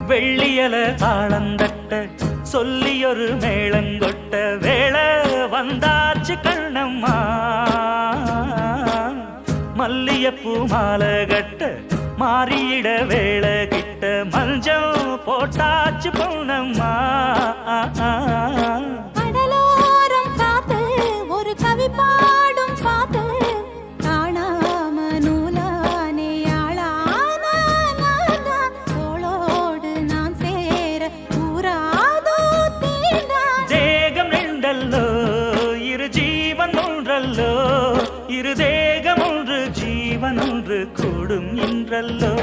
வெள்ளியல தாளந்தட்ட சொல்லியொரு மேளங்கொட்ட வேளை வந்தாச்சு கண்ணம்மா மல்லியப்பூ மாலை கட்ட மாறியிட வேளை கிட்ட மஞ்சள் போட்டாச்சு பொன்னம்மா கடலோரம் காத்து ஒரு கவி பாடும் பாத்து காணாம நூலானே ஆளான தோளோடு நான் சேர கூறாதோ தீர்ந்தான் தேகம் ரெண்டல்லோ இரு ஜீவன் ஒன்றல்லோ இரு தேகம் ஒன்று ஜீவன் ஒன்று கூடும் என்றல்லோ